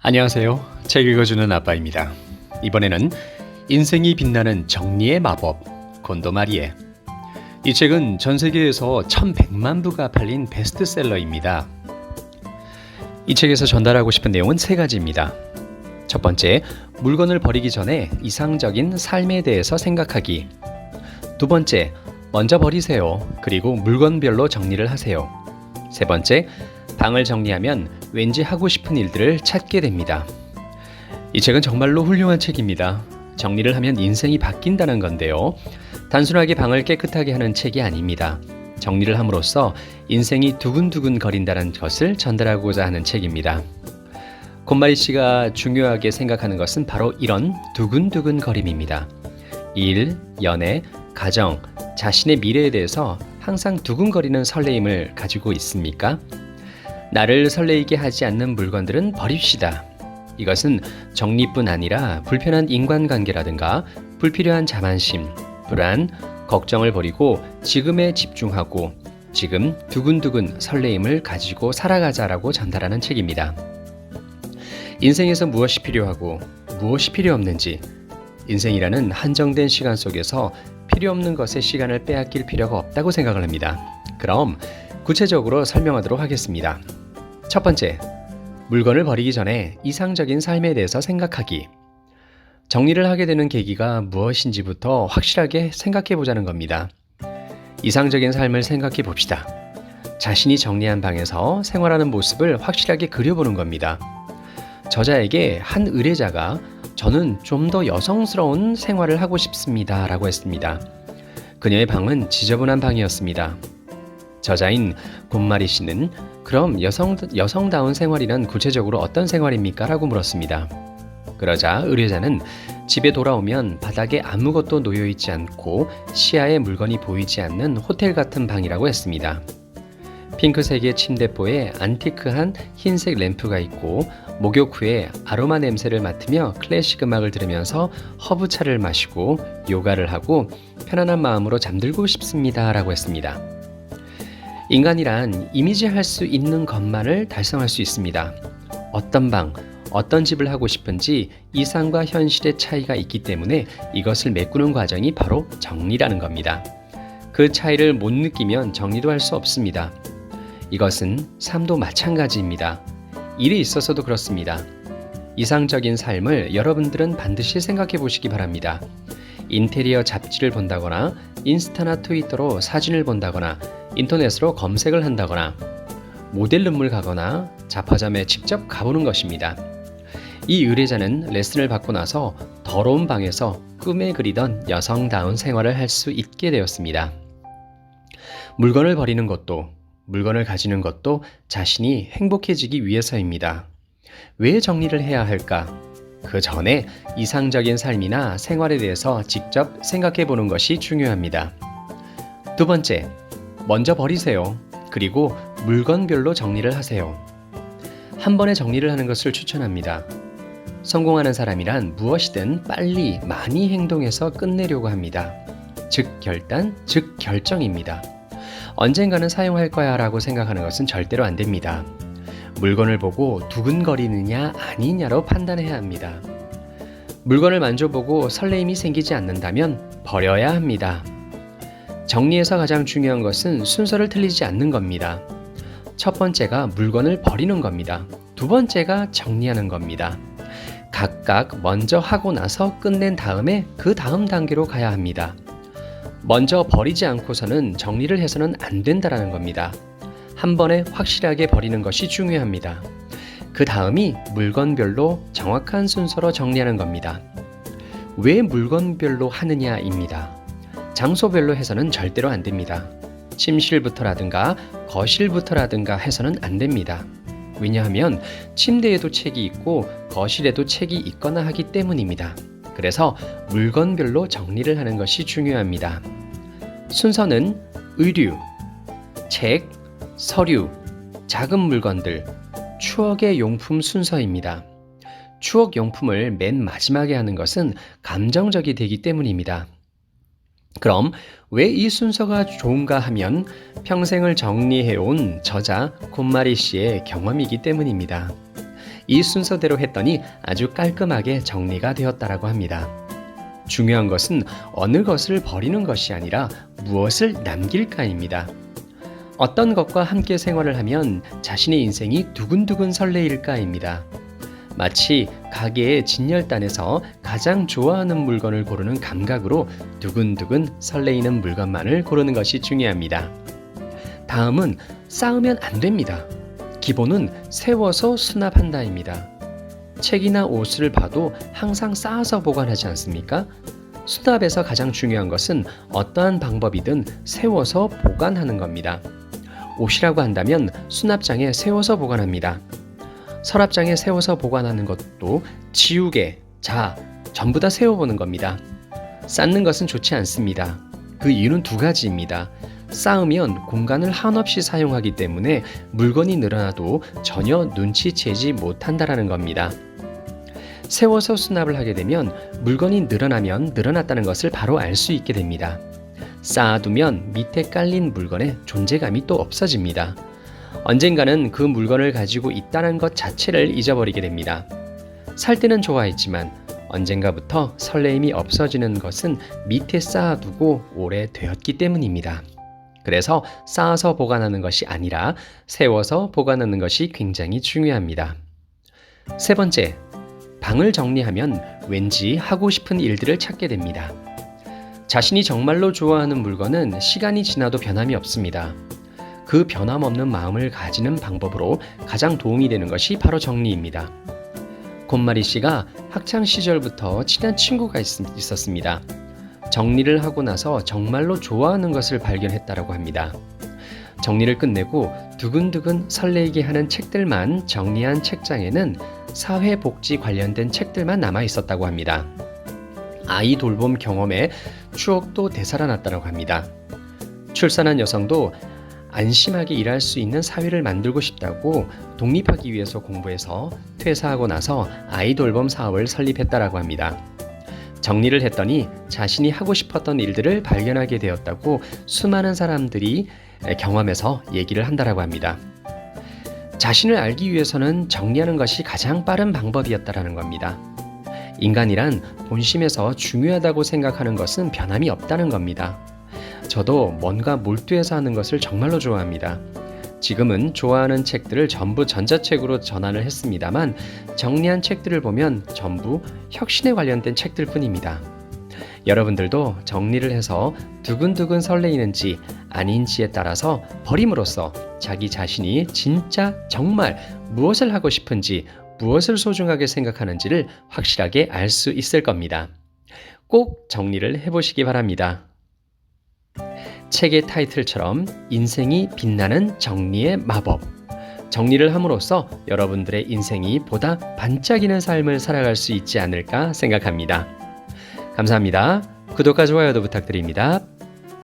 안녕하세요. 책 읽어주는 아빠입니다. 이번에는 인생이 빛나는 정리의 마법, 곤도마리에. 이 책은 전 세계에서 1100만 부가 팔린 베스트셀러입니다. 이 책에서 전달하고 싶은 내용은 세 가지입니다. 첫 번째, 물건을 버리기 전에 이상적인 삶에 대해서 생각하기. 두 번째, 먼저 버리세요. 그리고 물건별로 정리를 하세요. 세 번째, 방을 정리하면 왠지 하고 싶은 일들을 찾게 됩니다. 이 책은 정말로 훌륭한 책입니다. 정리를 하면 인생이 바뀐다는 건데요. 단순하게 방을 깨끗하게 하는 책이 아닙니다. 정리를 함으로써 인생이 두근두근 거린다는 것을 전달하고자 하는 책입니다. 곤마리 씨가 중요하게 생각하는 것은 바로 이런 두근두근 거림입니다. 일, 연애, 가정, 자신의 미래에 대해서 항상 두근거리는 설레임을 가지고 있습니까? 나를 설레이게 하지 않는 물건들은 버립시다. 이것은 정리뿐 아니라 불편한 인간관계라든가 불필요한 자만심, 불안, 걱정을 버리고 지금에 집중하고 지금 두근두근 설레임을 가지고 살아가자라고 전달하는 책입니다. 인생에서 무엇이 필요하고 무엇이 필요 없는지, 인생이라는 한정된 시간 속에서 필요 없는 것에 시간을 빼앗길 필요가 없다고 생각을 합니다. 그럼 구체적으로 설명하도록 하겠습니다. 첫 번째, 물건을 버리기 전에 이상적인 삶에 대해서 생각하기. 정리를 하게 되는 계기가 무엇인지부터 확실하게 생각해 보자는 겁니다. 이상적인 삶을 생각해 봅시다. 자신이 정리한 방에서 생활하는 모습을 확실하게 그려보는 겁니다. 저자에게 한 의뢰자가 저는 좀 더 여성스러운 생활을 하고 싶습니다 라고 했습니다. 그녀의 방은 지저분한 방이었습니다. 저자인 곤마리 씨는 그럼 여성다운 생활이란 구체적으로 어떤 생활입니까? 라고 물었습니다. 그러자 의뢰자는 집에 돌아오면 바닥에 아무것도 놓여있지 않고 시야에 물건이 보이지 않는 호텔 같은 방이라고 했습니다. 핑크색의 침대포에 안티크한 흰색 램프가 있고 목욕 후에 아로마 냄새를 맡으며 클래식 음악을 들으면서 허브차를 마시고 요가를 하고 편안한 마음으로 잠들고 싶습니다 라고 했습니다. 인간이란 이미지할 수 있는 것만을 달성할 수 있습니다. 어떤 방, 어떤 집을 하고 싶은지 이상과 현실의 차이가 있기 때문에 이것을 메꾸는 과정이 바로 정리라는 겁니다. 그 차이를 못 느끼면 정리도 할 수 없습니다. 이것은 삶도 마찬가지입니다. 일에 있어서도 그렇습니다. 이상적인 삶을 여러분들은 반드시 생각해 보시기 바랍니다. 인테리어 잡지를 본다거나 인스타나 트위터로 사진을 본다거나 인터넷으로 검색을 한다거나 모델룸을 가거나 잡화점에 직접 가보는 것입니다. 이 의뢰자는 레슨을 받고 나서 더러운 방에서 꿈에 그리던 여성다운 생활을 할 수 있게 되었습니다. 물건을 버리는 것도 물건을 가지는 것도 자신이 행복해지기 위해서입니다. 왜 정리를 해야 할까? 그 전에 이상적인 삶이나 생활에 대해서 직접 생각해 보는 것이 중요합니다. 두 번째, 먼저 버리세요. 그리고 물건별로 정리를 하세요. 한 번에 정리를 하는 것을 추천합니다. 성공하는 사람이란 무엇이든 빨리 많이 행동해서 끝내려고 합니다. 즉 결단, 즉 결정입니다. 언젠가는 사용할 거야 라고 생각하는 것은 절대로 안 됩니다. 물건을 보고 두근거리느냐 아니냐로 판단해야 합니다. 물건을 만져보고 설레임이 생기지 않는다면 버려야 합니다. 정리에서 가장 중요한 것은 순서를 틀리지 않는 겁니다. 첫 번째가 물건을 버리는 겁니다. 두 번째가 정리하는 겁니다. 각각 먼저 하고 나서 끝낸 다음에 그 다음 단계로 가야 합니다. 먼저 버리지 않고서는 정리를 해서는 안 된다는 겁니다. 한 번에 확실하게 버리는 것이 중요합니다. 그 다음이 물건별로 정확한 순서로 정리하는 겁니다. 왜 물건별로 하느냐입니다. 장소별로 해서는 절대로 안 됩니다. 침실부터라든가 거실부터라든가 해서는 안 됩니다. 왜냐하면 침대에도 책이 있고 거실에도 책이 있거나 하기 때문입니다. 그래서 물건별로 정리를 하는 것이 중요합니다. 순서는 의류, 책, 서류, 작은 물건들, 추억의 용품 순서입니다. 추억 용품을 맨 마지막에 하는 것은 감정적이 되기 때문입니다. 그럼 왜 이 순서가 좋은가 하면 평생을 정리해온 저자 곤마리 씨의 경험이기 때문입니다. 이 순서대로 했더니 아주 깔끔하게 정리가 되었다라고 합니다. 중요한 것은 어느 것을 버리는 것이 아니라 무엇을 남길까입니다. 어떤 것과 함께 생활을 하면 자신의 인생이 두근두근 설레일까입니다. 마치 가게의 진열단에서 가장 좋아하는 물건을 고르는 감각으로 두근두근 설레이는 물건만을 고르는 것이 중요합니다. 다음은 쌓으면 안 됩니다. 기본은 세워서 수납한다입니다. 책이나 옷을 봐도 항상 쌓아서 보관하지 않습니까? 수납에서 가장 중요한 것은 어떠한 방법이든 세워서 보관하는 겁니다. 옷이라고 한다면 수납장에 세워서 보관합니다. 서랍장에 세워서 보관하는 것도 지우개, 자, 전부 다 세워보는 겁니다. 쌓는 것은 좋지 않습니다. 그 이유는 두 가지입니다. 쌓으면 공간을 한없이 사용하기 때문에 물건이 늘어나도 전혀 눈치채지 못한다라는 겁니다. 세워서 수납을 하게 되면 물건이 늘어나면 늘어났다는 것을 바로 알 수 있게 됩니다. 쌓아두면 밑에 깔린 물건의 존재감이 또 없어집니다. 언젠가는 그 물건을 가지고 있다는 것 자체를 잊어버리게 됩니다. 살 때는 좋아했지만 언젠가부터 설레임이 없어지는 것은 밑에 쌓아두고 오래되었기 때문입니다. 그래서 쌓아서 보관하는 것이 아니라 세워서 보관하는 것이 굉장히 중요합니다. 세 번째, 방을 정리하면 왠지 하고 싶은 일들을 찾게 됩니다. 자신이 정말로 좋아하는 물건은 시간이 지나도 변함이 없습니다. 그 변함없는 마음을 가지는 방법으로 가장 도움이 되는 것이 바로 정리입니다. 곤마리 씨가 학창 시절부터 친한 친구가 있었습니다. 정리를 하고 나서 정말로 좋아하는 것을 발견했다고 합니다. 정리를 끝내고 두근두근 설레이게 하는 책들만 정리한 책장에는 사회복지 관련된 책들만 남아 있었다고 합니다. 아이 돌봄 경험에 추억도 되살아났다고 합니다. 출산한 여성도 안심하게 일할 수 있는 사회를 만들고 싶다고 독립하기 위해서 공부해서 퇴사하고 나서 아이 돌봄 사업을 설립했다고 합니다. 정리를 했더니 자신이 하고 싶었던 일들을 발견하게 되었다고 수많은 사람들이 경험해서 얘기를 한다고 합니다. 자신을 알기 위해서는 정리하는 것이 가장 빠른 방법이었다는 겁니다. 인간이란 본심에서 중요하다고 생각하는 것은 변함이 없다는 겁니다. 저도 뭔가 몰두해서 하는 것을 정말로 좋아합니다. 지금은 좋아하는 책들을 전부 전자책으로 전환을 했습니다만 정리한 책들을 보면 전부 혁신에 관련된 책들 뿐입니다. 여러분들도 정리를 해서 두근두근 설레이는지 아닌지에 따라서 버림으로써 자기 자신이 진짜 정말 무엇을 하고 싶은지 무엇을 소중하게 생각하는지를 확실하게 알 수 있을 겁니다. 꼭 정리를 해보시기 바랍니다. 책의 타이틀처럼 인생이 빛나는 정리의 마법. 정리를 함으로써 여러분들의 인생이 보다 반짝이는 삶을 살아갈 수 있지 않을까 생각합니다. 감사합니다. 구독과 좋아요도 부탁드립니다.